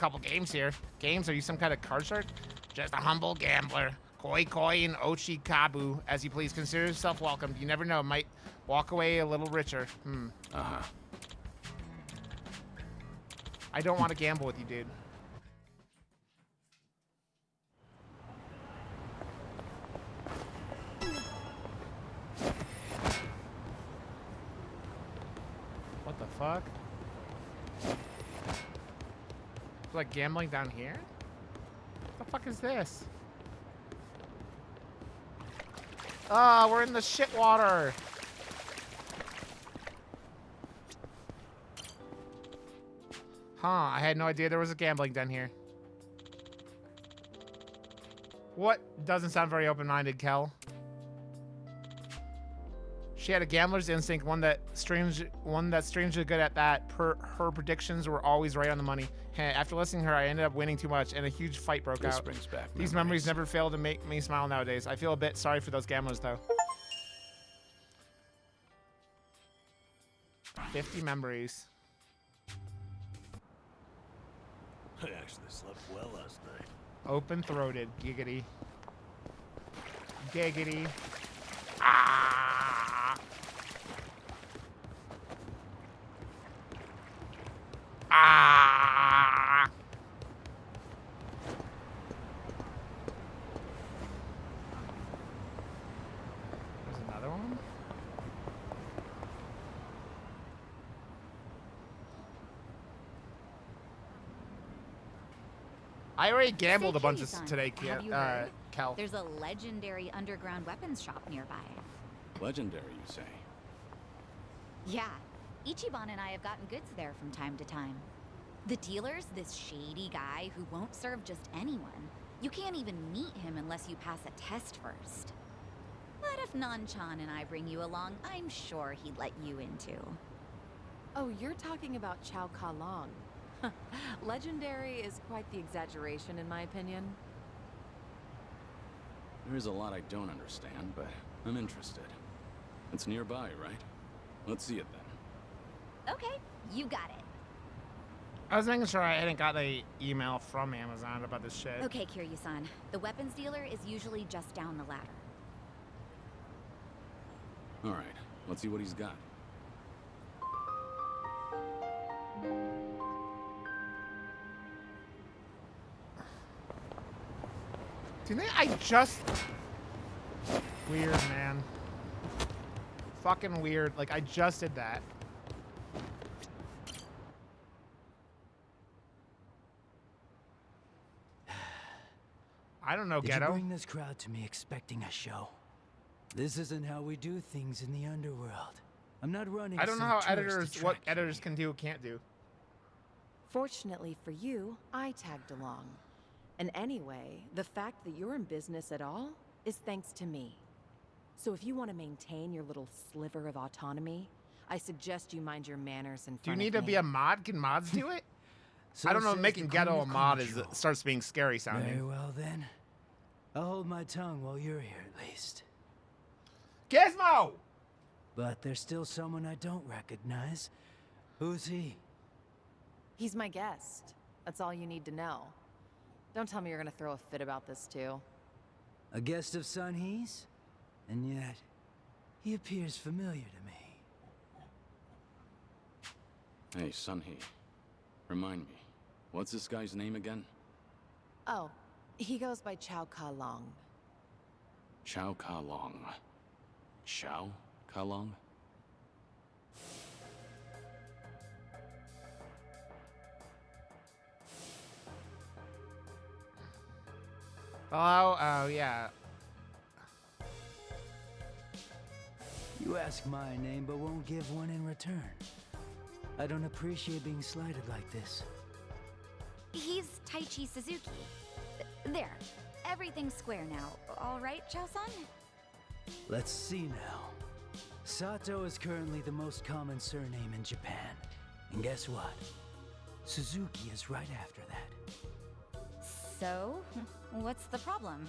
couple games here. Games? Are you some kind of card shark? Just a humble gambler. Koi koi and ochi kabu. As you please, consider yourself welcomed. You never know, might walk away a little richer. Uh-huh. I don't want to gamble with you, dude. What the fuck? It's like gambling down here? What the fuck is this? Ah, we're in the shit water. Huh, I had no idea there was a gambling den here. What doesn't sound very open-minded, Kel? She had a gambler's instinct, one that's strangely good at that. Her predictions were always right on the money. After listening to her, I ended up winning too much, and a huge fight broke out. Brings back These memories never fail to make me smile nowadays. I feel a bit sorry for those gamblers, though. 50 memories. I actually slept well last night. Open-throated. Giggity. Giggity. Ah! Ah! There's another one? I already gambled a bunch of today, Cal. There's a legendary underground weapons shop nearby. Legendary, you say? Yeah, Ichiban and I have gotten goods there from time to time. The dealer's this shady guy who won't serve just anyone. You can't even meet him unless you pass a test first. But if Nan-chan and I bring you along, I'm sure he'd let you in too. Oh, you're talking about Chow Ka Long. Legendary is quite the exaggeration, in my opinion. There's a lot I don't understand, but I'm interested. It's nearby, right? Let's see it then. Okay, you got it. I was making sure I hadn't got an email from Amazon about this shit. Okay, Kiryu-san. The weapons dealer is usually just down the ladder. All right, let's see what he's got. Do you think I just... Weird, man. Fucking weird. Like, I just did that. I don't know, Did Ghetto. you bring this crowd to me expecting a show? This isn't how we do things in the underworld. I'm not running. I don't know some how tourist editors, what attraction editors here. can do, can't do. Fortunately for you, I tagged along. And anyway, the fact that you're in business at all is thanks to me. So if you want to maintain your little sliver of autonomy, I suggest you mind your manners in front of me. Do you need to be a mod? Can mods do it? So I don't know, says making the Queen Ghetto a of mod is Control. starts being scary sounding. Very well then. I'll hold my tongue while you're here at least. Gizmo! But there's still someone I don't recognize. Who's he? He's my guest. That's all you need to know. Don't tell me you're gonna throw a fit about this too. A guest of Sun-Hee's? And yet, he appears familiar to me. Hey, Sun-Hee. Remind me, what's this guy's name again? Oh, he goes by Chow Ka Long. Chow Ka Long. Chow Ka Long? Hello? Oh, yeah. You ask my name, but won't give one in return. I don't appreciate being slighted like this. He's Taichi Suzuki. There. Everything's square now. All right, Chao-san? Let's see now. Sato is currently the most common surname in Japan. And guess what? Suzuki is right after that. So, what's the problem?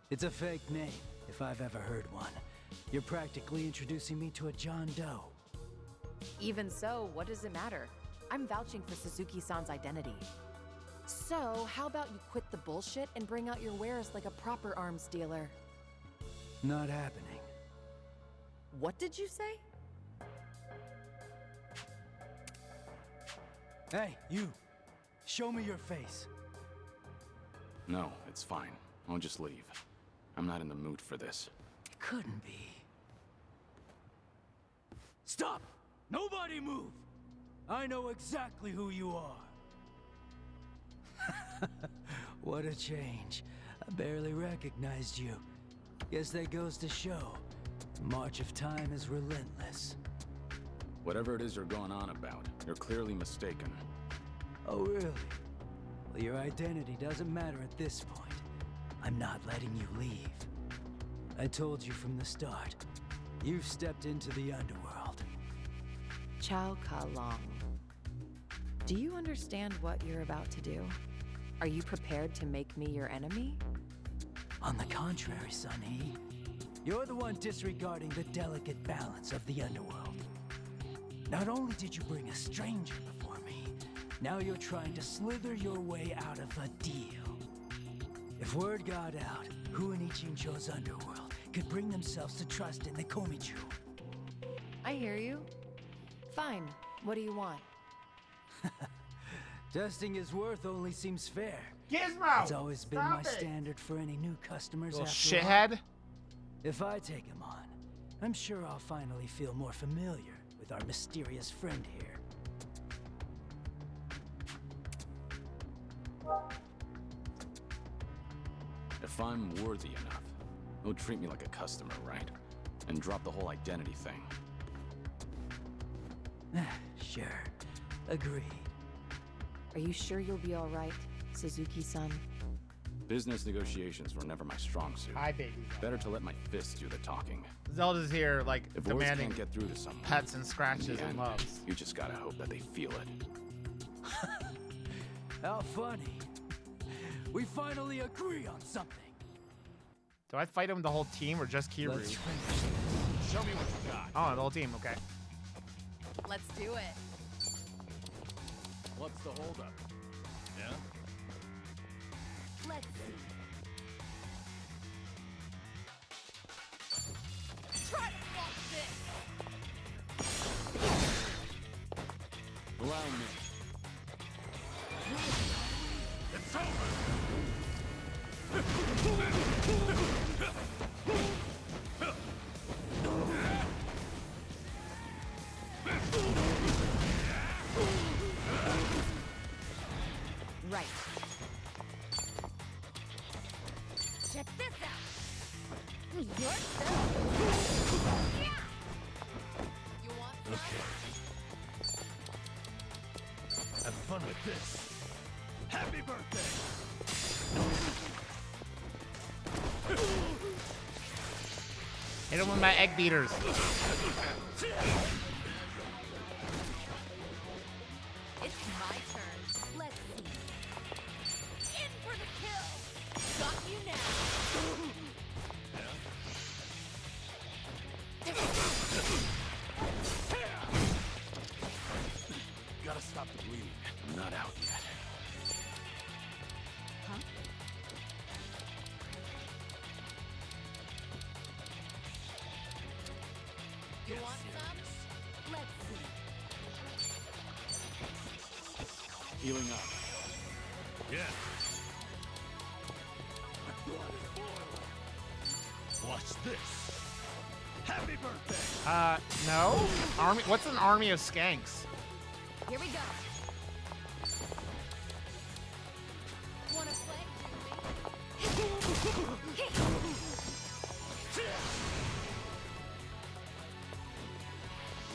It's a fake name, if I've ever heard one. You're practically introducing me to a John Doe. Even so, what does it matter? I'm vouching for Suzuki-san's identity. So, how about you quit the bullshit and bring out your wares like a proper arms dealer? Not happening. What did you say? Hey, you. Show me your face. No, it's fine. I'll just leave. I'm not in the mood for this. Couldn't be. Stop! Nobody move! I know exactly who you are. What a change. I barely recognized you. Guess that goes to show. The march of time is relentless. Whatever it is you're going on about, you're clearly mistaken. Oh, really? Well, your identity doesn't matter at this point. I'm not letting you leave. I told you from the start. You've stepped into the underworld. Chow Ka Long. Do you understand what you're about to do? Are you prepared to make me your enemy? On the contrary, Sunny. You're the one disregarding the delicate balance of the underworld. Not only did you bring a stranger before me, now you're trying to slither your way out of a deal. If word got out, who in Ichincho's underworld could bring themselves to trust in the Komichu? I hear you. Fine. What do you want? Testing his worth only seems fair. Gizmo! It's always been Stop my it! standard for any new customers Little after all. shithead. If I take him on, I'm sure I'll finally feel more familiar with our mysterious friend here. If I'm worthy enough, he'll treat me like a customer, right? And drop the whole identity thing. Sure. Agreed. Are you sure you'll be all right, Suzuki-san? Business negotiations were never my strong suit. Hi, baby. Better to let my fists do the talking. Zelda's here, like, If words demanding can't get through to someone, pets and in scratches the and end, loves. you just gotta hope that they feel it. How funny. We finally agree on something. Do I fight him with the whole team or just Kiryu? Let's finish. Show me what you got. Oh, the whole team. Okay. Let's do it. What's the holdup? Yeah? Let's see. Try to block this. Allow me. It's over! Right. Check this out. You're so... Yeah. You want some? Okay. Have fun with this. Happy birthday! Hit him with my egg beaters. It's my turn. Let's see. In for the kill. Got you now. Gotta stop the bleeding. I'm not out yet. Huh? You want some? Let's see. Healing up. Yeah. Watch this. Happy birthday! No? Army? What's an army of skanks? Here we go. Wanna play?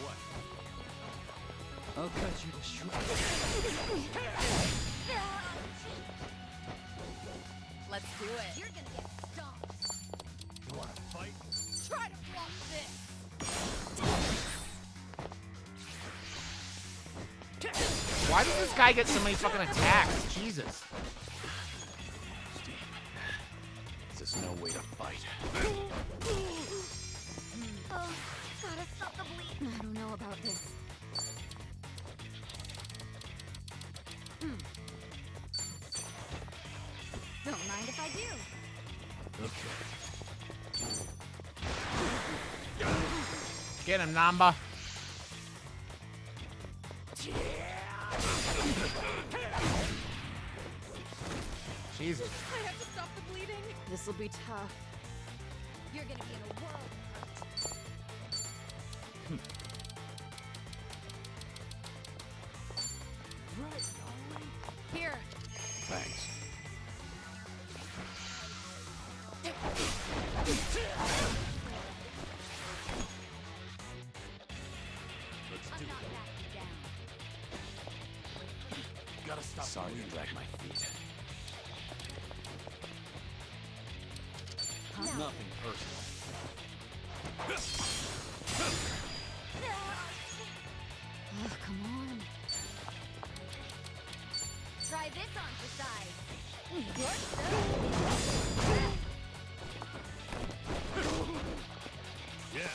What? I'll cut you to shreds. Let's do it. You're gonna get stomped. You wanna fight? Try to block this. Why does this guy get so many fucking attacks? Jesus. Steam. This is no way to fight. Oh, gotta stop the bleed. I don't know about this. mind if I do? Okay. Get him, Namba. Jesus. I have to stop the bleeding. This'll be tough. You're gonna be in a world of hurt. Here. Thanks. Let's I'm do not it. backing down. Gotta stop. Sorry to drag my feet. Nothing personal. Oh, come on. Try this on for size. You're Yeah.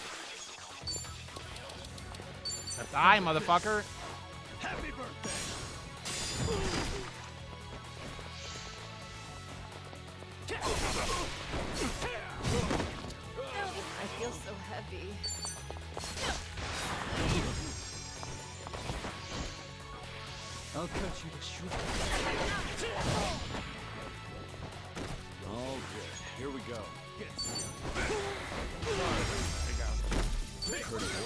Die, motherfucker. Happy birthday. I feel so heavy. I'll cut you to shreds. All good. Here we go.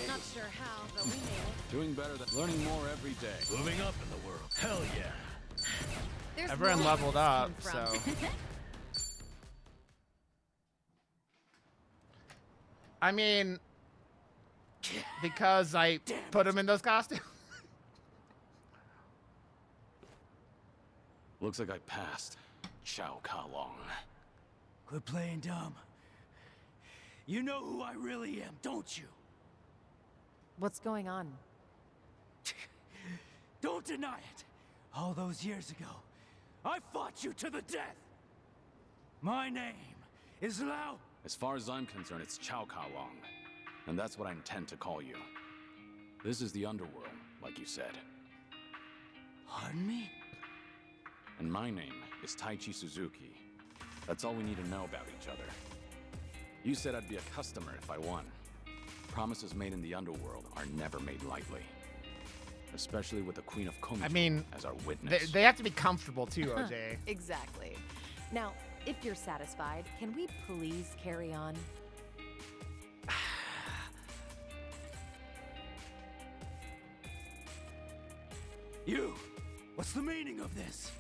Not sure how, but we made it. Doing better than learning more every day. Moving up in the world. Hell yeah. There's Everyone more leveled where up, this came so. from. I mean, because I put him in those costumes. Looks like I passed. Chow Ka Long. Quit playing dumb. You know who I really am, don't you? What's going on? Don't deny it. All those years ago, I fought you to the death. My name is Lao. As far as I'm concerned, it's Chow Ka Long. And that's what I intend to call you. This is the underworld, like you said. Pardon me? And my name is Taichi Suzuki. That's all we need to know about each other. You said I'd be a customer if I won. Promises made in the underworld are never made lightly. Especially with the Queen of Komi I mean, as our witness. they have to be comfortable too, OJ. Exactly. Now, if you're satisfied, can we please carry on? You! What's the meaning of this?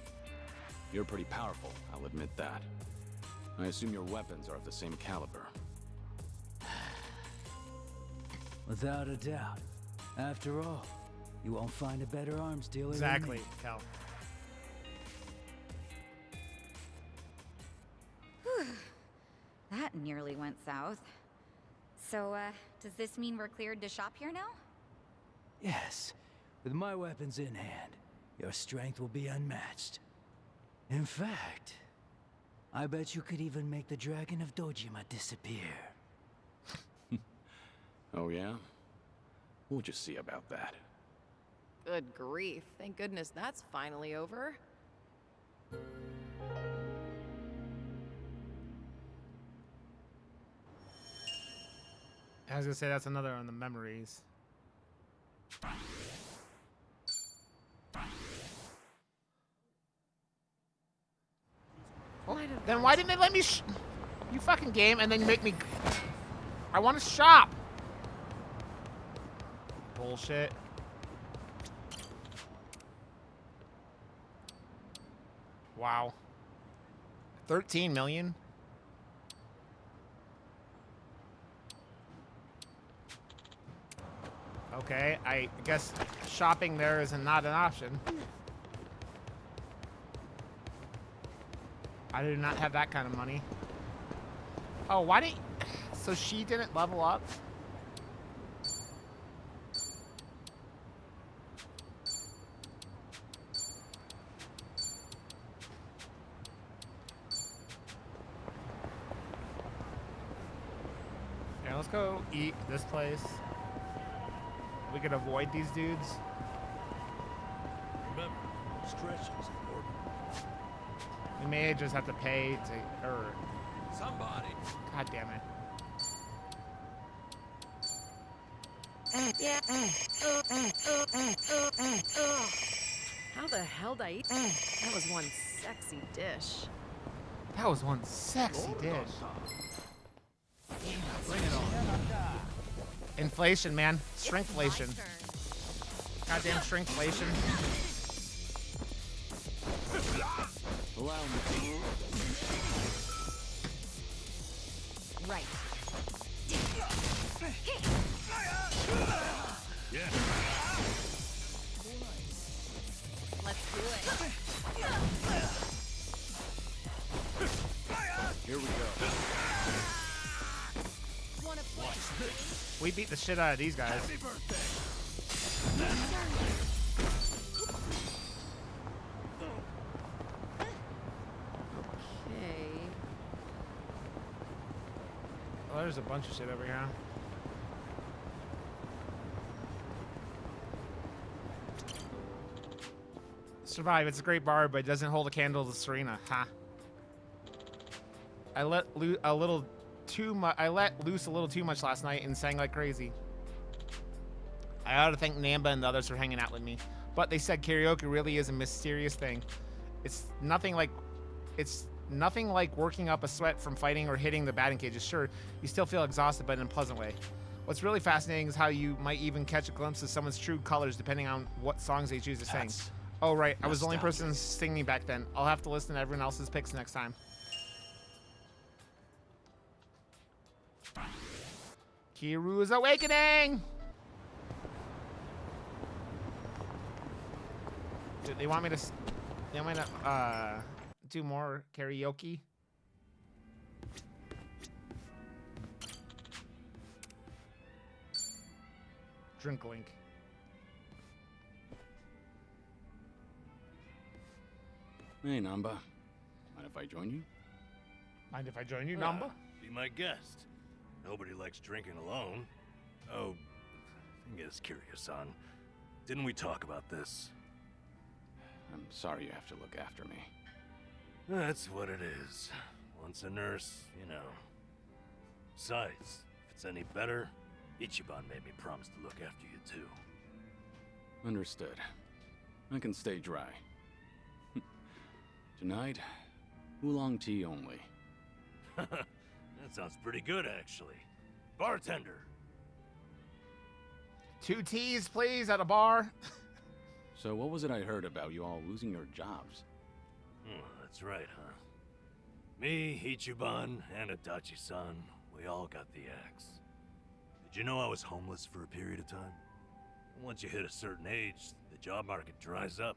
You're pretty powerful, I'll admit that. I assume your weapons are of the same caliber. Without a doubt. After all, you won't find a better arms dealer Exactly, than me. Cal. That nearly went south. So, does this mean we're cleared to shop here now? Yes. With my weapons in hand, your strength will be unmatched. In fact, I bet you could even make the Dragon of Dojima disappear. Oh yeah? We'll just see about that. Good grief. Thank goodness that's finally over. I was gonna say that's another on the memories. Well, then why didn't they let me you fucking game and then you make me... I want to shop! Bullshit. Wow. 13 million? Okay, I guess shopping there is not an option. I do not have that kind of money. Oh, why did... So she didn't level up? Yeah, let's go eat this place. We could avoid these dudes. Remember, stretching's important. We may just have to pay to, or Somebody. God damn it. How the hell did I eat? That was one sexy dish. That was one sexy dish. Bring it on. Inflation, man. Shrinkflation. Goddamn shrinkflation. Allow me. Right. Yeah. Let's do it. Here we go. Wanna play? We beat the shit out of these guys. Happy birthday. Okay. Oh, there's a bunch of shit over here. Survive. It's a great bar, but it doesn't hold a candle to Serena. Ha. I let loose a little too much last night and sang like crazy. I ought to thank Namba and the others for hanging out with me, but they said karaoke really is a mysterious thing. It's nothing like working up a sweat from fighting or hitting the batting cages. Sure, you still feel exhausted, but in a pleasant way. What's really fascinating is how you might even catch a glimpse of someone's true colors depending on what songs they choose to sing. Oh, right. I was the only person singing back then. I'll have to listen to everyone else's picks next time. Kiru's awakening! Dude, they want me to do more karaoke? Drink link. Hey, Namba. Mind if I join you? Mind if I join you, Namba? Be my guest. Nobody likes drinking alone. Oh, get curious, son. Didn't we talk about this? I'm sorry you have to look after me. That's what it is. Once a nurse, you know. Besides, if it's any better, Ichiban made me promise to look after you too. Understood. I can stay dry. Tonight, oolong tea only. That sounds pretty good, actually. Bartender. 2 teas, please, at a bar. So what was it I heard about you all losing your jobs? That's right, huh? Me, Ichiban, and Adachi-san, we all got the axe. Did you know I was homeless for a period of time? Once you hit a certain age, the job market dries up.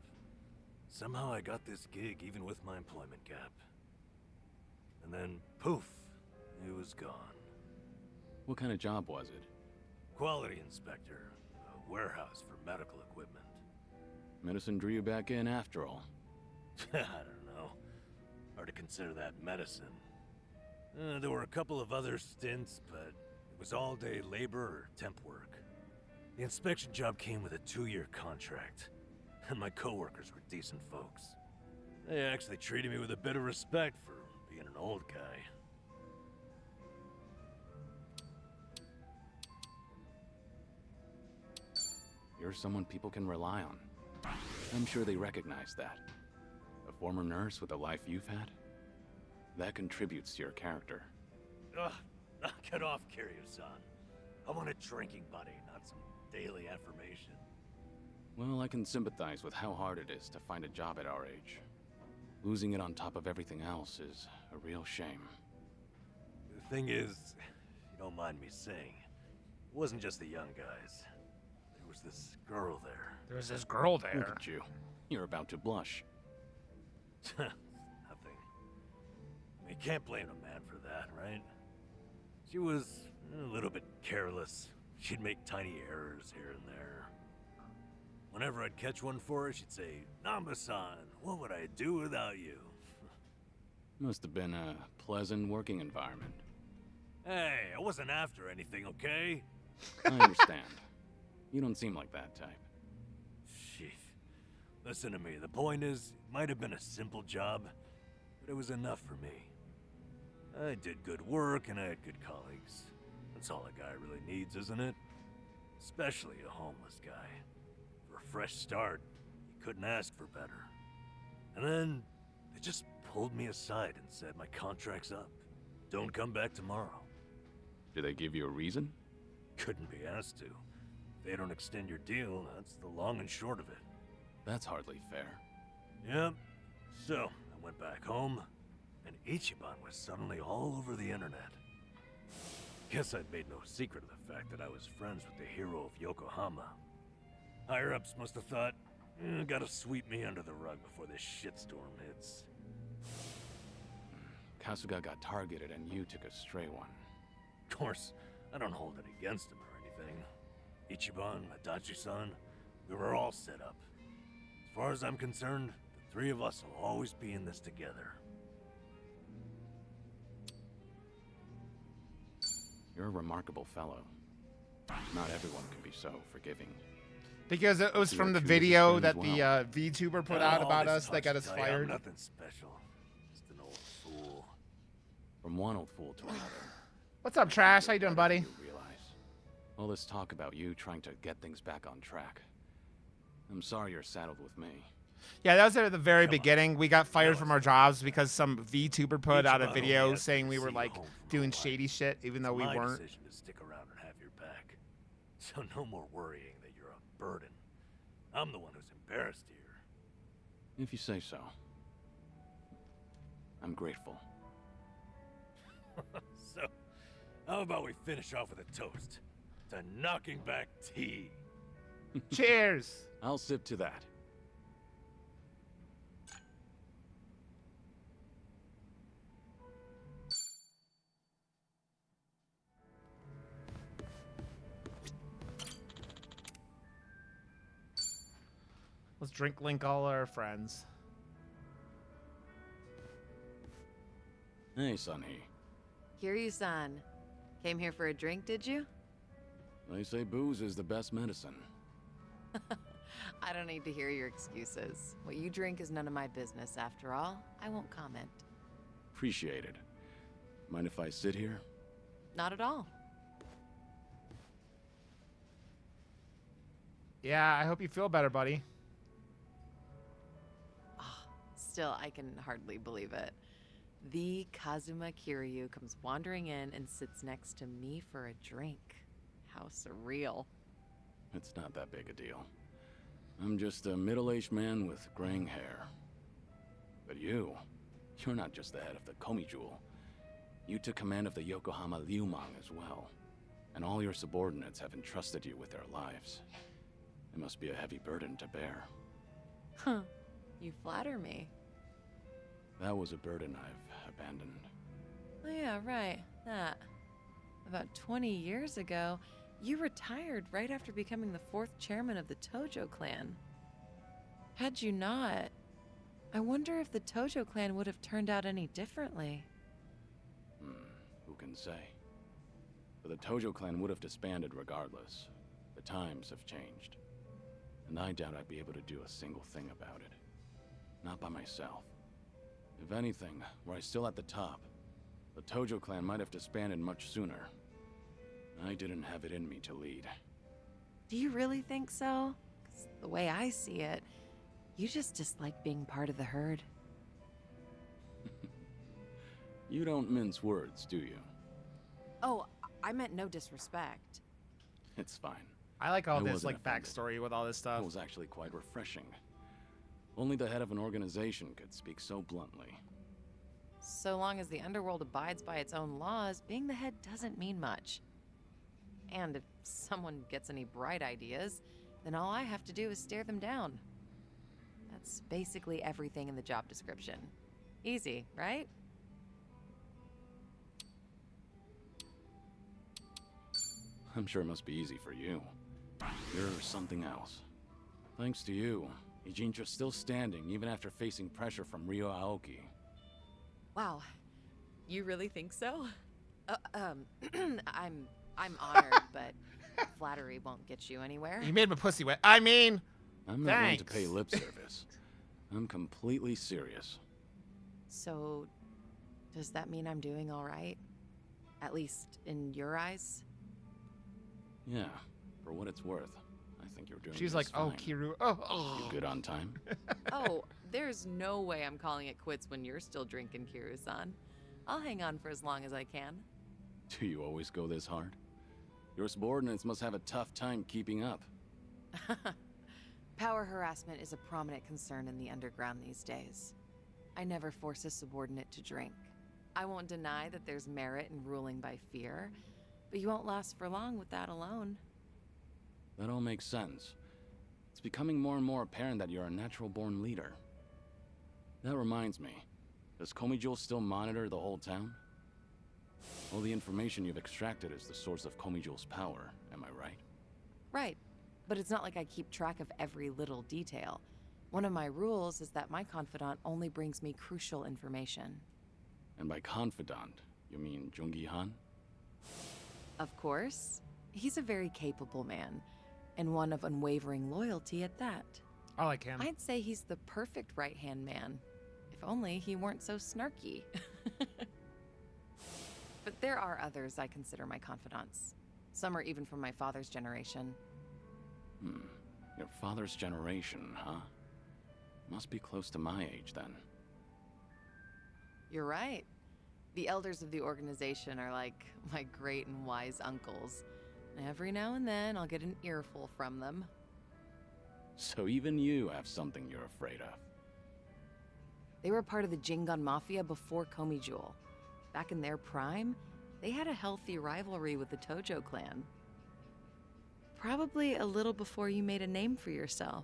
Somehow I got this gig even with my employment gap. And then, poof, it was gone. What kind of job was it? Quality inspector, a warehouse for medical equipment. Medicine drew you back in after all. I don't know. Hard to consider that medicine. There were a couple of other stints, but it was all-day labor or temp work. The inspection job came with a 2-year contract, and my coworkers were decent folks. They actually treated me with a bit of respect for being an old guy. You're someone people can rely on. I'm sure they recognize that. A former nurse with the life you've had? That contributes to your character. Ugh, knock it off, Kiryu-san. I want a drinking buddy, not some daily affirmation. Well, I can sympathize with how hard it is to find a job at our age. Losing it on top of everything else is a real shame. The thing is, if you don't mind me saying, it wasn't just the young guys. There was this girl there. There's this girl Look there. at you. You're about to blush. Nothing. You can't blame a man for that, right? She was a little bit careless. She'd make tiny errors here and there. Whenever I'd catch one for her, she'd say, "Namba-san, what would I do without you?" Must have been a pleasant working environment. Hey, I wasn't after anything, okay? I understand. You don't seem like that type. Sheesh. Listen to me, the point is, it might have been a simple job. but it was enough for me. I did good work and I had good colleagues. That's all a guy really needs, isn't it? Especially a homeless guy. For a fresh start, you couldn't ask for better. And then they just pulled me aside and said my contract's up. Don't come back tomorrow. Did they give you a reason? Couldn't be asked to. If they don't extend your deal, that's the long and short of it. That's hardly fair. Yep. So, I went back home, and Ichiban was suddenly all over the internet. Guess I'd made no secret of the fact that I was friends with the hero of Yokohama. Higher-ups must have thought, gotta sweep me under the rug before this shitstorm hits. Kasuga got targeted and you took a stray one. Of course, I don't hold it against him or anything. Ichiban, Adachi-san, we were all set up. As far as I'm concerned, the three of us will always be in this together. You're a remarkable fellow. Not everyone can be so forgiving. Because it was You from the treated his video friends that the well. VTuber put out All about this us that got us touchy-touchy, I'm fired. nothing special. Just an old fool. From one old fool to another. What's up, Trash? How you doing, buddy? You realize. All this talk about you trying to get things back on track. I'm sorry you're saddled with me. Yeah, that was at the very Come on. beginning. We got fired No, from it's our not. jobs because some VTuber put out a Ichiban only video asked saying me we to were see you like home from doing Hawaii. shady shit, even though we My weren't. decision to stick around and have your back. So no more worrying that you're a burden. I'm the one who's embarrassed here. If you say so. I'm grateful. So, how about we finish off with a toast to knocking back tea? Cheers. I'll sip to that. Let's drink link all our friends. Hey, Sunny. Kiryu-san, came here for a drink, did you? They say booze is the best medicine. I don't need to hear your excuses. What you drink is none of my business, after all. I won't comment. Appreciate it. Mind if I sit here? Not at all. Yeah, I hope you feel better, buddy. Still, I can hardly believe it. The Kazuma Kiryu comes wandering in and sits next to me for a drink. How surreal. It's not that big a deal. I'm just a middle-aged man with graying hair. But you're not just the head of the Komi Jewel. You took command of the Yokohama Liumang as well. And all your subordinates have entrusted you with their lives. It must be a heavy burden to bear. Huh. You flatter me. That was a burden I've abandoned. Oh yeah, right. That. About 20 years ago, you retired right after becoming the 4th chairman of the Tojo clan. Had you not, I wonder if the Tojo clan would have turned out any differently. Who can say? But the Tojo clan would have disbanded regardless. The times have changed. And I doubt I'd be able to do a single thing about it. Not by myself. If anything, were I still at the top, the Tojo clan might have disbanded much sooner. I didn't have it in me to lead. Do you really think so? 'Cause the way I see it, you just dislike being part of the herd. You don't mince words, do you? Oh, I meant no disrespect. It's fine. I like all I this wasn't like offended. backstory with all this stuff. It was actually quite refreshing. Only the head of an organization could speak so bluntly. So long as the underworld abides by its own laws, being the head doesn't mean much. And if someone gets any bright ideas, then all I have to do is stare them down. That's basically everything in the job description. Easy, right? I'm sure it must be easy for you. You're something else. Thanks to you, Ijintra's still standing even after facing pressure from Ryo Aoki. Wow. You really think so? I'm honored, but flattery won't get you anywhere. You made my pussy wet. I mean, I'm not going to Thanks. pay lip service. I'm completely serious. So, does that mean I'm doing all right? At least in your eyes? Yeah, for what it's worth, I think you're doing She's just like, oh, fine. Kiryu. You Oh. good on time? Oh, there's no way I'm calling it quits when you're still drinking, Kiryu-san. I'll hang on for as long as I can. Do you always go this hard? Your subordinates must have a tough time keeping up. Power harassment is a prominent concern in the underground these days. I never force a subordinate to drink. I won't deny that there's merit in ruling by fear, but you won't last for long with that alone. That all makes sense. It's becoming more and more apparent that you're a natural-born leader. That reminds me, does Komijul still monitor the whole town? All the information you've extracted is the source of Komijul's power, am I right? Right, but it's not like I keep track of every little detail. One of my rules is that my confidant only brings me crucial information. And by confidant, you mean Jungi-han? Of course. He's a very capable man, and one of unwavering loyalty at that. I like him. I'd say he's the perfect right-hand man. If only he weren't so snarky. But there are others I consider my confidants. Some are even from my father's generation. Your father's generation, huh? Must be close to my age, then. You're right. The elders of the organization are like my great and wise uncles. Every now and then, I'll get an earful from them. So even you have something you're afraid of. They were part of the Jingon Mafia before Komijul. Back in their prime, they had a healthy rivalry with the Tojo clan. Probably a little before you made a name for yourself.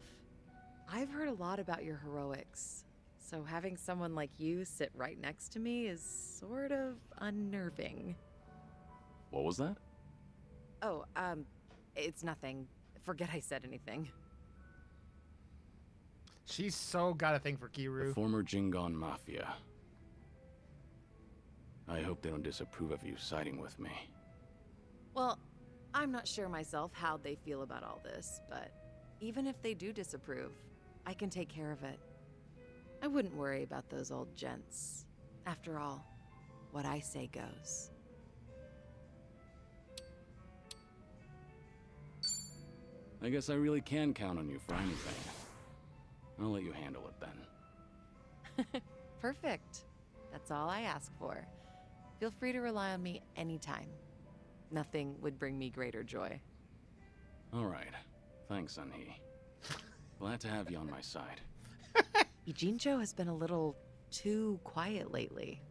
I've heard a lot about your heroics, so having someone like you sit right next to me is sort of unnerving. What was that? Oh, it's nothing. Forget I said anything. She's so got a thing for The Kiryu. former Jingon Mafia. I hope they don't disapprove of you siding with me. Well, I'm not sure myself how they feel about all this, but even if they do disapprove, I can take care of it. I wouldn't worry about those old gents. After all, what I say goes. I guess I really can count on you for anything. I'll let you handle it then. Perfect. That's all I ask for. Feel free to rely on me anytime. Nothing would bring me greater joy. All right. Thanks, Sunhee. Glad to have you on my side. Ijincho has been a little too quiet lately.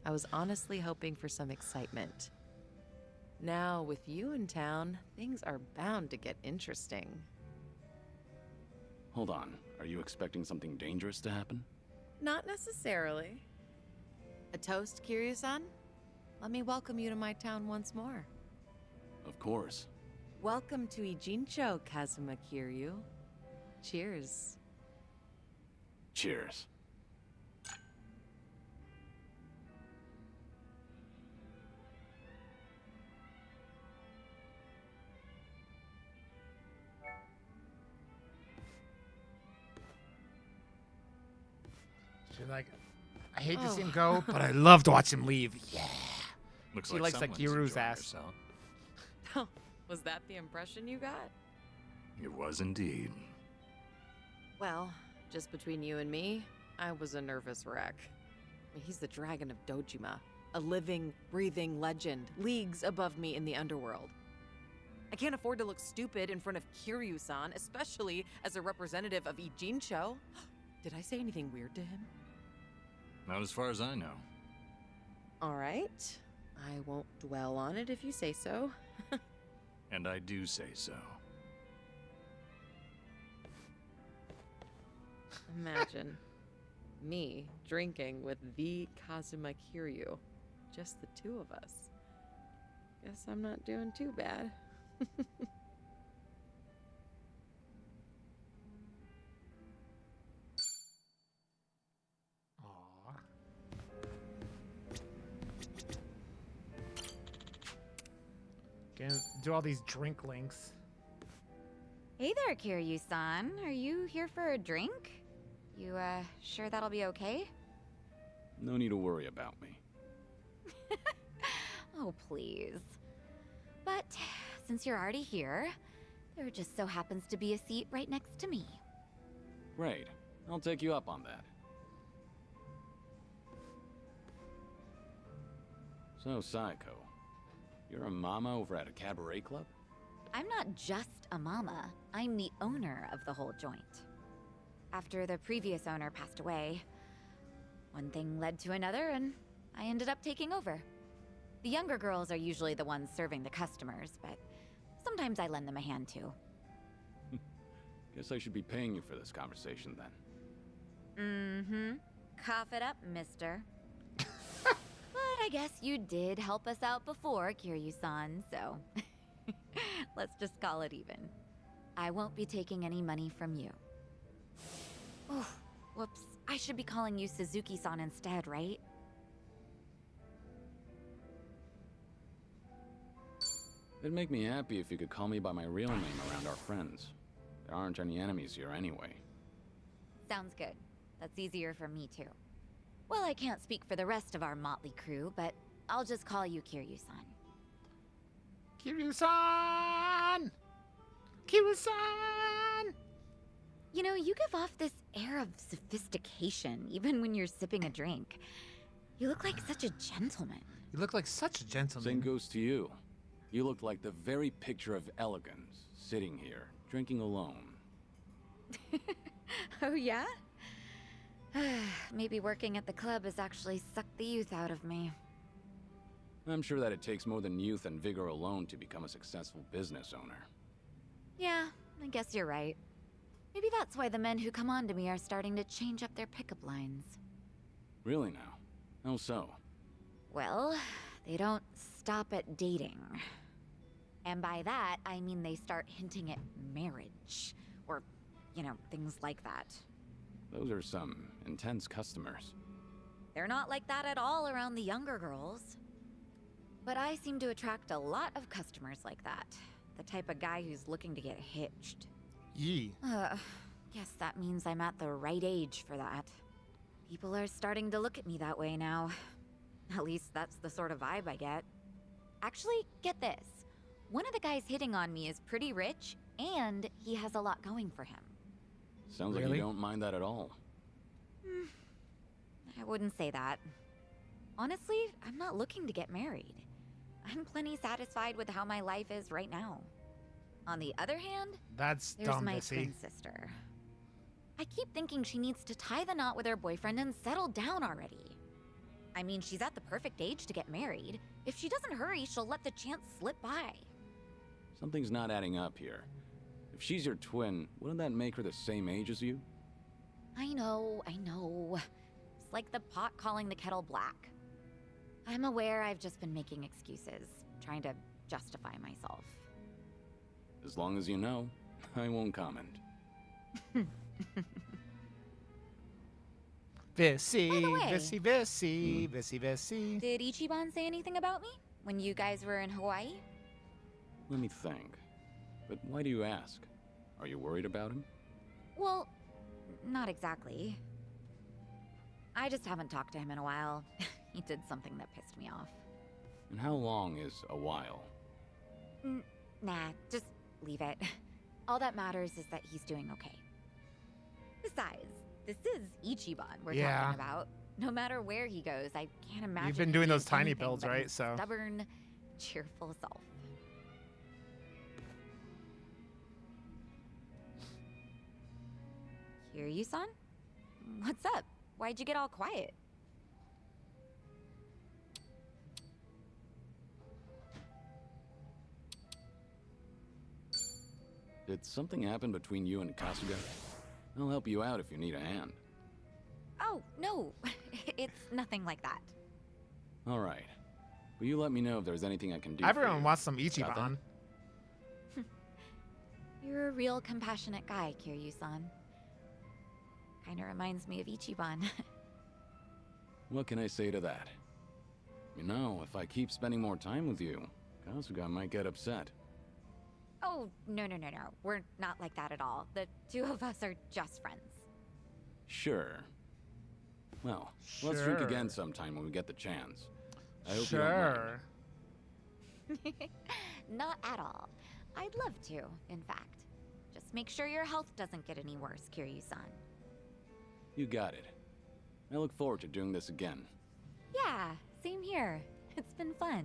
I was honestly hoping for some excitement. Now, with you in town, things are bound to get interesting. Hold on. Are you expecting something dangerous to happen? Not necessarily. A toast, Kiryu-san? Let me welcome you to my town once more. Of course. Welcome to Ijincho, Kazuma Kiryu. Cheers. Cheers. She's like, I hate to see him Oh. go, but I love to watch him leave. Yeah. Looks She like likes that someone's Kiru's enjoying ass. herself. Was that the impression you got? It was indeed. Well, just between you and me, I was a nervous wreck. I mean, he's the dragon of Dojima, a living, breathing legend, leagues above me in the underworld. I can't afford to look stupid in front of Kiryu-san, especially as a representative of Ijincho. Did I say anything weird to him? Not as far as I know. All right. I won't dwell on it if you say so. And I do say so. Imagine me drinking with the Kazuma Kiryu. Just the two of us. Guess I'm not doing too bad. Aw. Gonna do all these drink links. Hey there, Kiryu-san. Are you here for a drink? You, sure that'll be okay? No need to worry about me. Oh, please. But since you're already here, there just so happens to be a seat right next to me. Great. I'll take you up on that. So, Psycho, you're a mama over at a cabaret club? I'm not just a mama. I'm the owner of the whole joint. After the previous owner passed away, one thing led to another, and I ended up taking over. The younger girls are usually the ones serving the customers, but sometimes I lend them a hand too. Guess I should be paying you for this conversation then. Mm-hmm. Cough it up, mister. But I guess you did help us out before, Kiryu-san, so let's just call it even. I won't be taking any money from you. Oh, whoops. I should be calling you Suzuki-san instead, right? It'd make me happy if you could call me by my real name around our friends. There aren't any enemies here anyway. Sounds good. That's easier for me too. Well, I can't speak for the rest of our motley crew, but I'll just call you Kiryu-san. Kiryu-san! Kiryu-san! You know, you give off this air of sophistication, even when you're sipping a drink. You look like such a gentleman. You look like such a gentleman. Same goes to you. You look like the very picture of elegance, sitting here, drinking alone. Oh, yeah? Maybe working at the club has actually sucked the youth out of me. I'm sure that it takes more than youth and vigor alone to become a successful business owner. Yeah, I guess you're right. Maybe that's why the men who come on to me are starting to change up their pickup lines. Really now? How so? Well, they don't stop at dating. And by that, I mean they start hinting at marriage. Or, you know, things like that. Those are some intense customers. They're not like that at all around the younger girls. But I seem to attract a lot of customers like that. The type of guy who's looking to get hitched. Yee. Guess that means I'm at the right age for that. People are starting to look at me that way now. At least that's the sort of vibe I get. Actually, get this. One of the guys hitting on me is pretty rich, and he has a lot going for him. Sounds like Really? you don't mind that at all. I wouldn't say that. Honestly, I'm not looking to get married. I'm plenty satisfied with how my life is right now. On the other hand, That's there's dumb, my Missy. twin sister. I keep thinking she needs to tie the knot with her boyfriend and settle down already. I mean, she's at the perfect age to get married. If she doesn't hurry, she'll let the chance slip by. Something's not adding up here. If she's your twin, wouldn't that make her the same age as you? I know. It's like the pot calling the kettle black. I'm aware I've just been making excuses, trying to justify myself. As long as you know, I won't comment. Vissy, By the way- Vissy, Vissy, Vissy, Vissy. Did Ichiban say anything about me when you guys were in Hawaii? Let me think. But why do you ask? Are you worried about him? Well, not exactly. I just haven't talked to him in a while. He did something that pissed me off. And how long is a while? Nah, just leave it. All that matters is that he's doing okay. Besides, this is Ichiban we're Yeah. talking about. No matter where he goes, I can't imagine. You've been him doing being those tiny anything builds, but right? his So stubborn, cheerful self. Kiryu-san? What's up? Why'd you get all quiet? Did something happen between you and Kasuga? I'll help you out if you need a hand. Oh, no. It's nothing like that. All right. Will you let me know if there's anything I can do for everyone you? wants some Got that? Ichiban. You're a real compassionate guy, Kiryu-san. Kinda reminds me of Ichiban. What can I say to that? You know, if I keep spending more time with you, Kasuga might get upset. Oh, no. We're not like that at all. The two of us are just friends. Sure. Well, let's drink Sure. again sometime when we get the chance. I hope you don't mind. Sure. Not at all. I'd love to, in fact. Just make sure your health doesn't get any worse, Kiryu-san. You got it. I look forward to doing this again. Yeah, same here. It's been fun.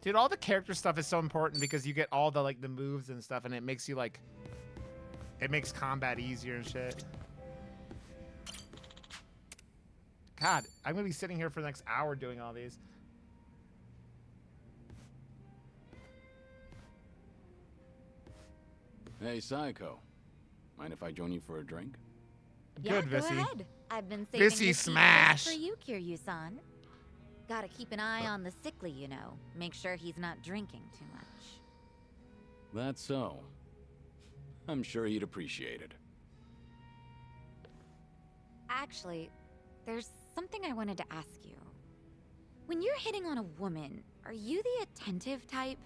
Dude, all the character stuff is so important because you get all the like the moves and stuff, and it makes you like, it makes combat easier and shit. God, I'm gonna be sitting here for the next hour doing all these. Hey, Psycho. Mind if I join you for a drink? Yeah, Good, go Vissy. ahead. I've been saving Vissy this seat smash. just for you, Kiryu-san. Gotta keep an eye on the sickly, you know. Make sure he's not drinking too much. That's so. I'm sure he'd appreciate it. Actually, there's something I wanted to ask you. When you're hitting on a woman, are you the attentive type?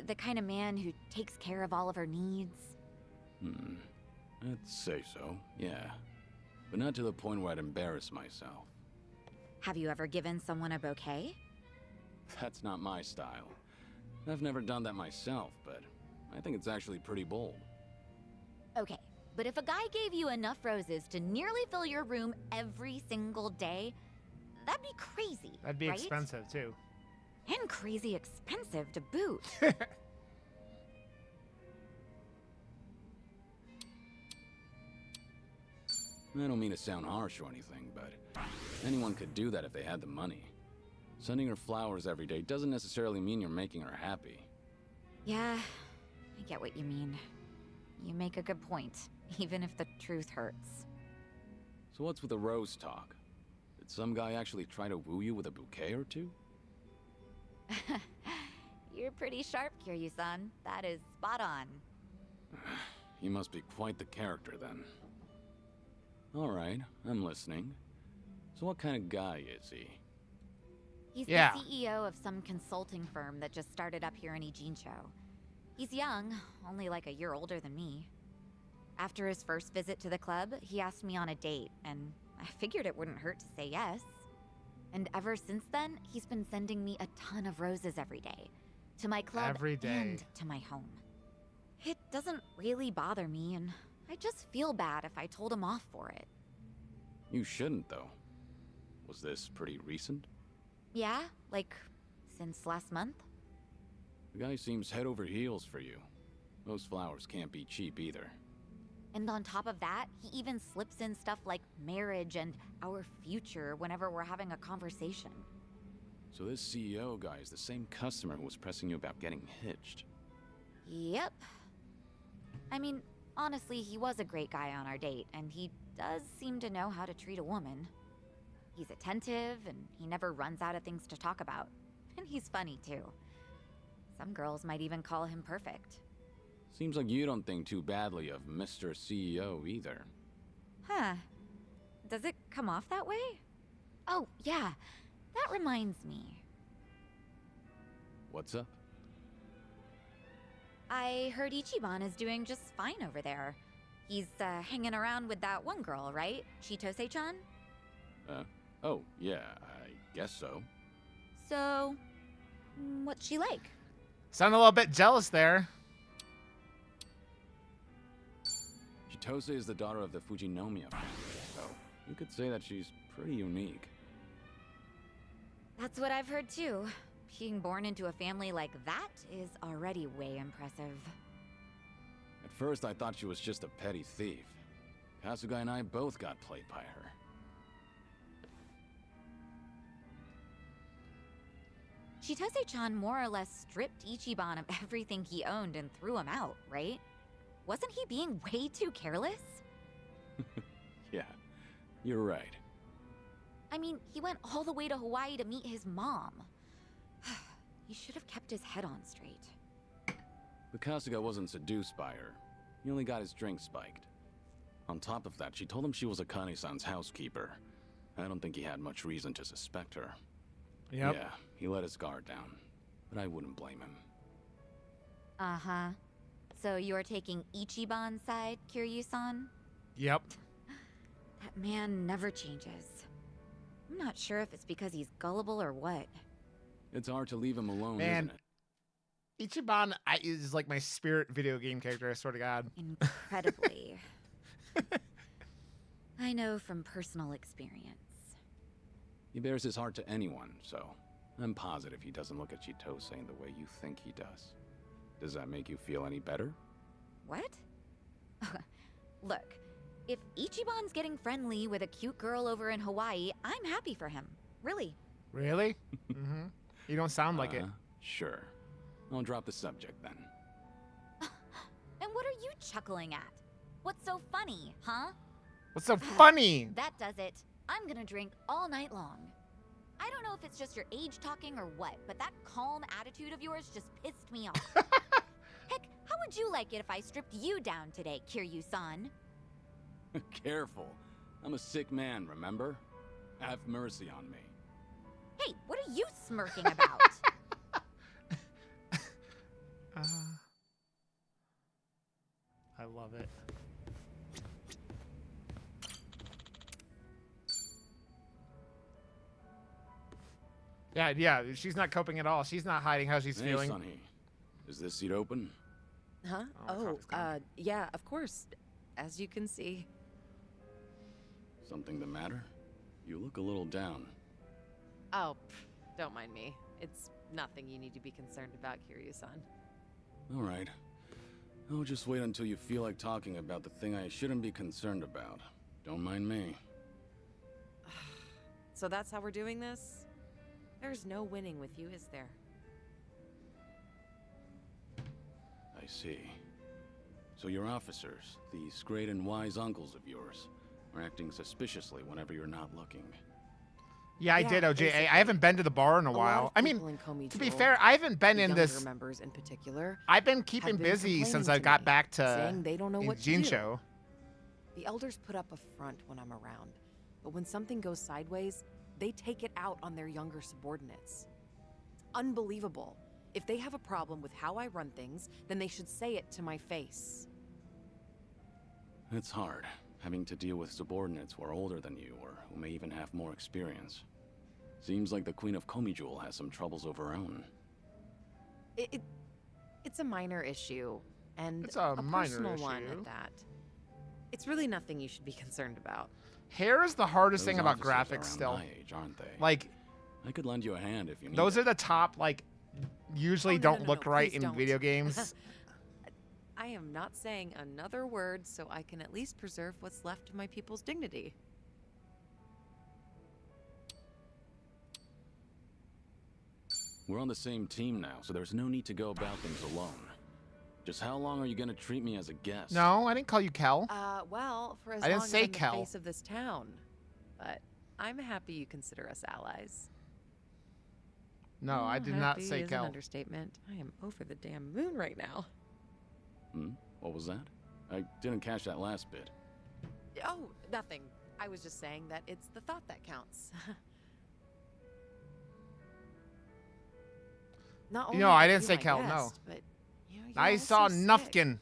The kind of man who takes care of all of her needs? I'd say so, yeah. But not to the point where I'd embarrass myself. Have you ever given someone a bouquet? That's not my style. I've never done that myself, but I think it's actually pretty bold. Okay, but if a guy gave you enough roses to nearly fill your room every single day, that'd be crazy. That'd be right? expensive too. And crazy expensive to boot. I don't mean to sound harsh or anything, but anyone could do that if they had the money. Sending her flowers every day doesn't necessarily mean you're making her happy. Yeah, I get what you mean. You make a good point, even if the truth hurts. So what's with the rose talk? Did some guy actually try to woo you with a bouquet or two? You're pretty sharp, Kiryu-san. That is spot on. He must be quite the character then. Alright, I'm listening. So what kind of guy is he? He's Yeah. the CEO of some consulting firm that just started up here in Ijincho. He's young, only like a year older than me. After his first visit to the club, he asked me on a date, and I figured it wouldn't hurt to say yes. And ever since then, he's been sending me a ton of roses every day. To my club Every day. and to my home. It doesn't really bother me, and I just feel bad if I told him off for it. You shouldn't, though. Was this pretty recent? Yeah, like, since last month? The guy seems head over heels for you. Those flowers can't be cheap either. And on top of that, he even slips in stuff like marriage and our future whenever we're having a conversation. So this CEO guy is the same customer who was pressing you about getting hitched. Yep. I mean, honestly, he was a great guy on our date, and he does seem to know how to treat a woman. He's attentive, and he never runs out of things to talk about. And he's funny, too. Some girls might even call him perfect. Seems like you don't think too badly of Mr. CEO either. Huh. Does it come off that way? Oh, yeah. That reminds me. What's up? I heard Ichiban is doing just fine over there. He's hanging around with that one girl, right? Chitose-chan? Oh, yeah, I guess so. So, what's she like? Sound a little bit jealous there. Chitose is the daughter of the Fujinomiya family, so you could say that she's pretty unique. That's what I've heard too. Being born into a family like that is already way impressive. At first, I thought she was just a petty thief. Kasuga and I both got played by her. Chitose-chan more or less stripped Ichiban of everything he owned and threw him out, right? Wasn't he being way too careless? Yeah, you're right. I mean, he went all the way to Hawaii to meet his mom. He should have kept his head on straight. But Kasuga wasn't seduced by her. He only got his drink spiked. On top of that, she told him she was Akane-san's housekeeper. I don't think he had much reason to suspect her. Yep. Yeah, he let his guard down. But I wouldn't blame him. Uh-huh. So you're taking Ichiban's side, Kiryu-san? Yep. That man never changes. I'm not sure if it's because he's gullible or what. It's hard to leave him alone, Man. isn't it? Ichiban is like my spirit video game character, I swear to God. Incredibly. I know from personal experience. He bears his heart to anyone, so I'm positive he doesn't look at Chitose the way you think he does. Does that make you feel any better? What? Look, if Ichiban's getting friendly with a cute girl over in Hawaii, I'm happy for him. Really. Really? Mm-hmm. You don't sound like it. Sure. I'll drop the subject then. And what are you chuckling at? What's so funny, huh? What's so funny? That does it. I'm gonna drink all night long. I don't know if it's just your age talking or what, but that calm attitude of yours just pissed me off. Heck, how would you like it if I stripped you down today, Kiryu-san? Careful. I'm a sick man, remember? Have mercy on me. Hey, what are you smirking about? I love it. Yeah, she's not coping at all. She's not hiding how she's Hey, feeling. Sonny. Is this seat open? Huh? Oh, Oh, coffee's gone. yeah, of course. As you can see. Something the matter? You look a little down. Oh, don't mind me. It's nothing you need to be concerned about, Kiryu-san. All right. I'll just wait until you feel like talking about the thing I shouldn't be concerned about. Don't mind me. So that's how we're doing this? There's no winning with you, is there? I see. So your officers, these great and wise uncles of yours, are acting suspiciously whenever you're not looking. Yeah, I Yeah, did, OJ. basically. I haven't been to the bar in a A lot while. of I mean, people in Komi to be Jewel, fair, I haven't been the in younger this. members in particular, I've been keeping have been busy since complaining I to got me, back to saying they don't know what to do. Jinsho. The elders put up a front when I'm around, but when something goes sideways, they take it out on their younger subordinates. It's unbelievable. If they have a problem with how I run things, then they should say it to my face. It's hard, having to deal with subordinates who are older than you or who may even have more experience. Seems like the Queen of Komi Jewel has some troubles of her own. It's a minor issue, and It's a minor personal one issue. at that. It's really nothing you should be concerned about. Hair is the hardest Those thing about officers are graphics around still. my age, aren't they? Like, I could lend you a hand if you need those it. are the top, like, usually Oh, no, don't no, look no, right please in don't. video games. I am not saying another word so I can at least preserve what's left of my people's dignity. We're on the same team now, so there's no need to go about things alone. Just how long are you gonna treat me as a guest? No, I didn't call you Kel. Well, for as I didn't long as say I'm the Kel. face of this town. But I'm happy you consider us allies. No, I did not Happy say is an Kel. understatement. I am over the damn moon right now. What was that? I didn't catch that last bit. Oh, nothing. I was just saying that it's the thought that counts. Not You know, only I are didn't you say my Kel, no. guest, but, you know, you're I also saw sick. Nufkin.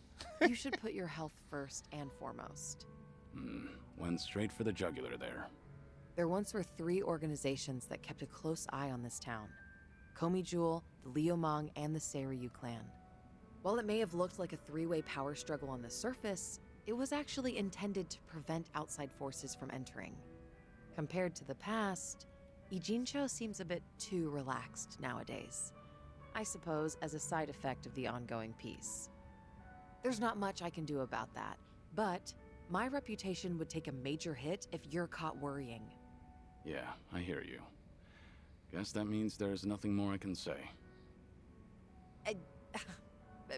You should put your health first and foremost. Went straight for the jugular there. There once were 3 organizations that kept a close eye on this town. Komi Jewel, the Liumang, and the Seiryu clan. While it may have looked like a 3-way power struggle on the surface, it was actually intended to prevent outside forces from entering. Compared to the past, Ijincho seems a bit too relaxed nowadays. I suppose as a side effect of the ongoing peace. There's not much I can do about that, but my reputation would take a major hit if you're caught worrying. Yeah, I hear you. Guess that means there's nothing more I can say.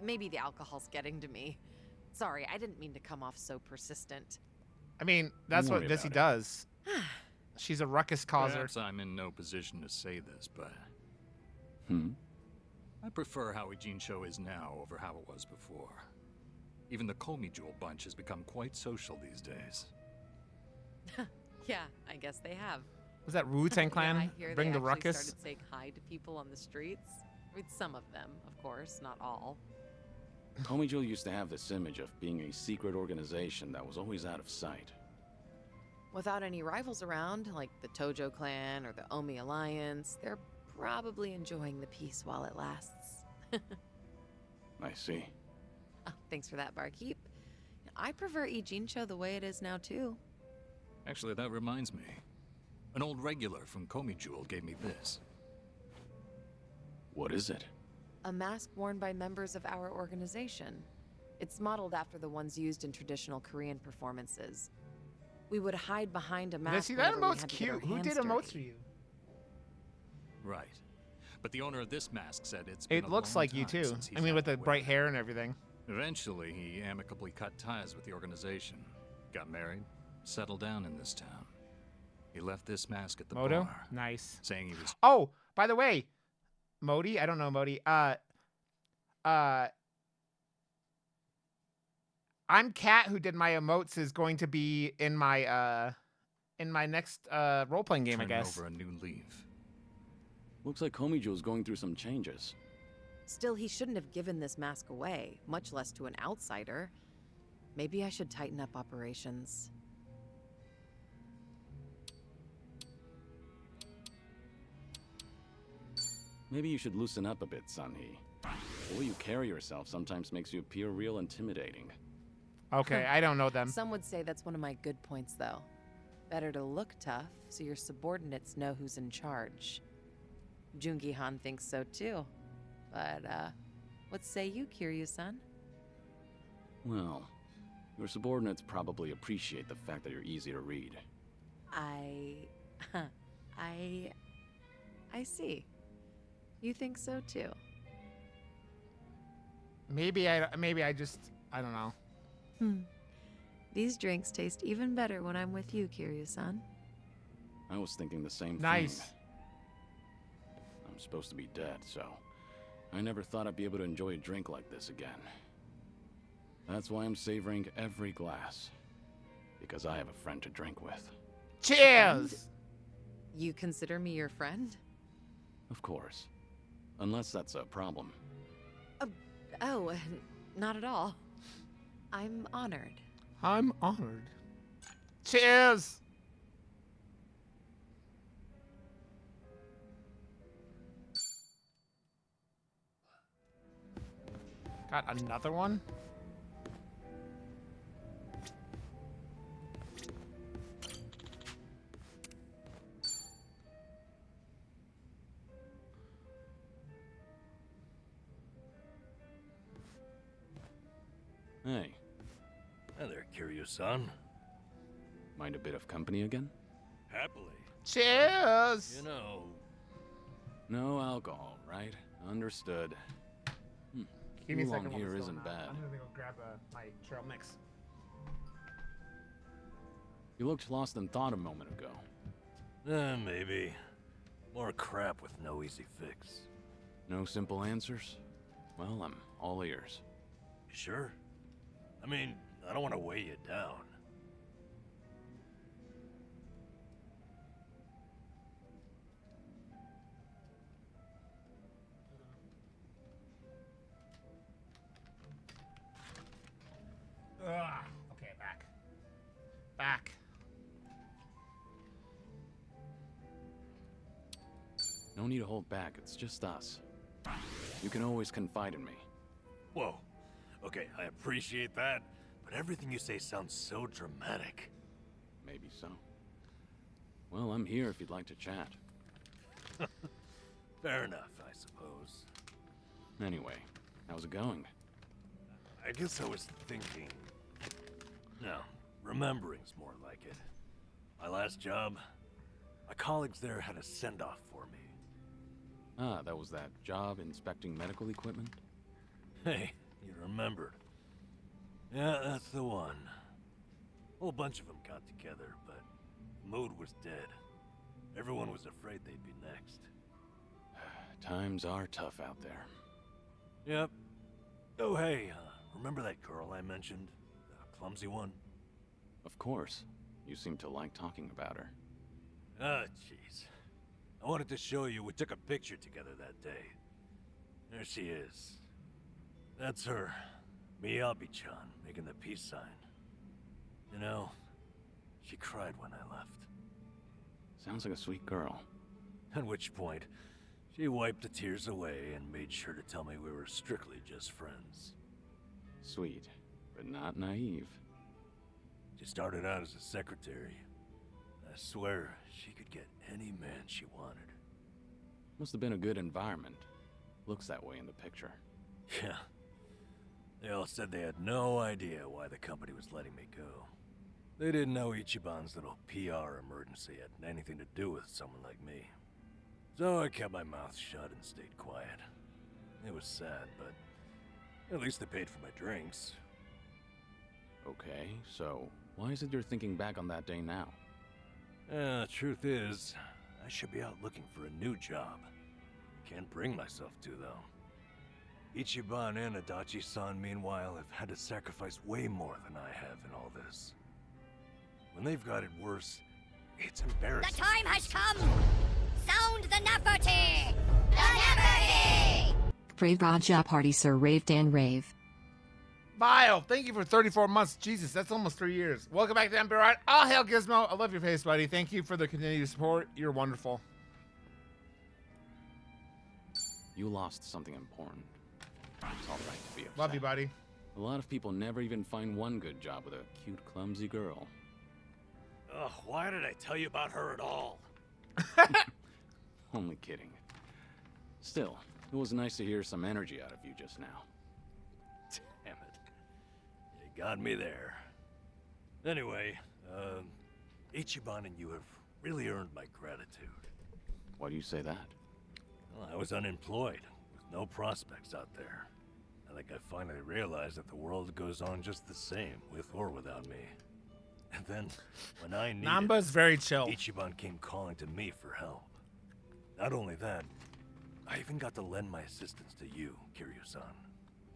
Maybe the alcohol's getting to me. Sorry, I didn't mean to come off so persistent. I mean, that's Don't what worry Missy about it. does. She's a ruckus causer. Perhaps I'm in no position to say this, but I prefer how Ijincho is now over how it was before. Even the Komi Jewel bunch has become quite social these days. Yeah, I guess they have. Was that Wu-Tang Clan? Yeah, I hear Bring they the actually ruckus? started saying hi to people on the streets. With some of them, of course, not all. Komi Jewel used to have this image of being a secret organization that was always out of sight. Without any rivals around, like the Tojo clan or the Omi Alliance, they're probably enjoying the peace while it lasts. I see. Oh, thanks for that, barkeep. I prefer Ijincho the way it is now, too. Actually, that reminds me. An old regular from Komi Jewel gave me this. What is it? A mask worn by members of our organization. It's modeled after the ones used in traditional Korean performances. We would hide behind a mask. See, that whenever we emote's had to get our cute. Who hands did emotes for dirty. you? Right. But the owner of this mask said it's been It a looks long like you time too. since he's I mean, had with to the wear bright it. hair and everything. Eventually, he amicably cut ties with the organization, got married, settled down in this town. He left this mask at the Moto? bar, Nice. saying he was Oh, by the way, Modi, I don't know Modi. I'm Kat, who did my emotes, is going to be in my next role playing game, I turning guess. over a new leaf. Looks like Komijo's going through some changes. Still, he shouldn't have given this mask away, much less to an outsider. Maybe I should tighten up operations. Maybe you should loosen up a bit, Sunhee. The way you carry yourself sometimes makes you appear real intimidating. Okay, I don't know them. Some would say that's one of my good points, though. Better to look tough, so your subordinates know who's in charge. Jungi-han thinks so too. But, what say you, Kiryu-san? Well, your subordinates probably appreciate the fact that you're easy to read. I see. You think so too? Maybe I just, I don't know. These drinks taste even better when I'm with you, Kiryu-san. I was thinking the same Nice. thing. I'm supposed to be dead, so I never thought I'd be able to enjoy a drink like this again. That's why I'm savoring every glass. Because I have a friend to drink with. Cheers! You consider me your friend? Of course. Unless that's a problem. Oh, not at all. I'm honored. I'm honored. Cheers! Got another one? Hey, Hi there, Kiryu-san. mind a bit of company again? Happily. Cheers! You know, No alcohol, right? Understood. Give me a Too long second while here this is isn't going on. bad. I'm gonna go grab my trail mix. You looked lost in thought a moment ago. maybe. More crap with no easy fix. No simple answers? Well, I'm all ears. You sure? I mean, I don't want to weigh you down. Ugh. Okay, back. Back. No need to hold back, it's just us. You can always confide in me. Whoa. Okay, I appreciate that, but everything you say sounds so dramatic. Maybe so. Well, I'm here if you'd like to chat. Fair enough, I suppose. Anyway, how's it going? I guess I was thinking... No, remembering's more like it. My last job, my colleagues there had a send-off for me. Ah, that was that job inspecting medical equipment? Hey, you remembered. Yeah, that's the one. A whole bunch of them got together, but the mood was dead. Everyone was afraid they'd be next. Times are tough out there. Yep. Oh, hey, remember that girl I mentioned? The clumsy one? Of course. You seem to like talking about her. Ah, jeez. I wanted to show you we took a picture together that day. There she is. That's her. Miyabi-chan, making the peace sign. You know, She cried when I left. Sounds like a sweet girl. At which point, she wiped the tears away and made sure to tell me we were strictly just friends. Sweet, but not naive. She started out as a secretary. I swear, she could get any man she wanted. Must have been a good environment. Looks that way in the picture. Yeah. They all said they had no idea why the company was letting me go. They didn't know Ichiban's little PR emergency had anything to do with someone like me. So I kept my mouth shut and stayed quiet. It was sad, but at least they paid for my drinks. Okay, so why is it you're thinking back on that day now? The truth is, I should be out looking for a new job. Can't bring myself to, though. Ichiban and Adachi-san, meanwhile, have had to sacrifice way more than I have in all this. When they've got it worse, it's embarrassing. The time has come! Sound the Neferti! The Neferti! Brave Raja Party Sir Rave Dan Rave. Vile, thank you for 34 months. Jesus, that's almost 3 years. Welcome back to Emperor. Oh, hell, Gizmo. I love your face, buddy. Thank you for the continued support. You're wonderful. You lost something important. It's all right to be upset. Love you, buddy. A lot of people never even find one good job with a cute, clumsy girl. Ugh, why did I tell you about her at all? Only kidding. Still, it was nice to hear some energy out of you just now. Damn it. You got me there. Anyway, Ichiban and you have really earned my gratitude. Why do you say that? Well, I was unemployed, with no prospects out there. I think I finally realized that the world goes on just the same, with or without me. And then, when I needed, Namba's very chill. Ichiban came calling to me for help. Not only that, I even got to lend my assistance to you, Kiryu-san.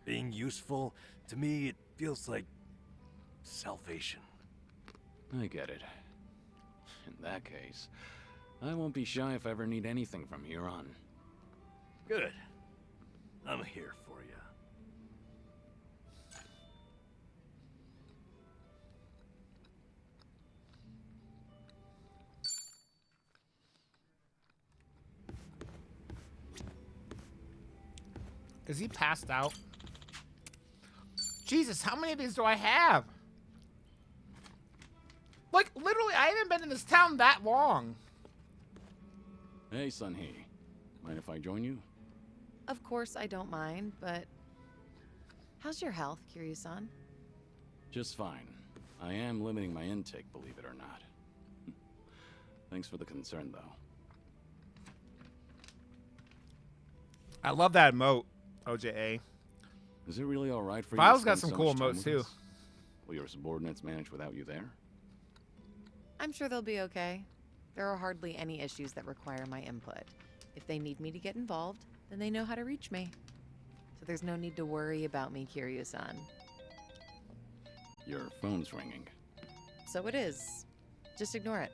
Being useful, to me, it feels like salvation. I get it. In that case, I won't be shy if I ever need anything from here on. Good. I'm here for you. Is he passed out? Jesus, how many of these do I have? Like, literally, I haven't been in this town that long. Hey, Sunhee. Mind if I join you? Of course I don't mind, but... How's your health, Kiryu-san? Just fine. I am limiting my intake, believe it or not. Thanks for the concern, though. I love that emote, OJA. Is it really all right for Vile's you to got spend some so cool much time emotes, with too. us? Will your subordinates manage without you there? I'm sure they'll be okay. There are hardly any issues that require my input. If they need me to get involved, then they know how to reach me. So there's no need to worry about me, Kiryu-san. Your phone's ringing. So it is. Just ignore it.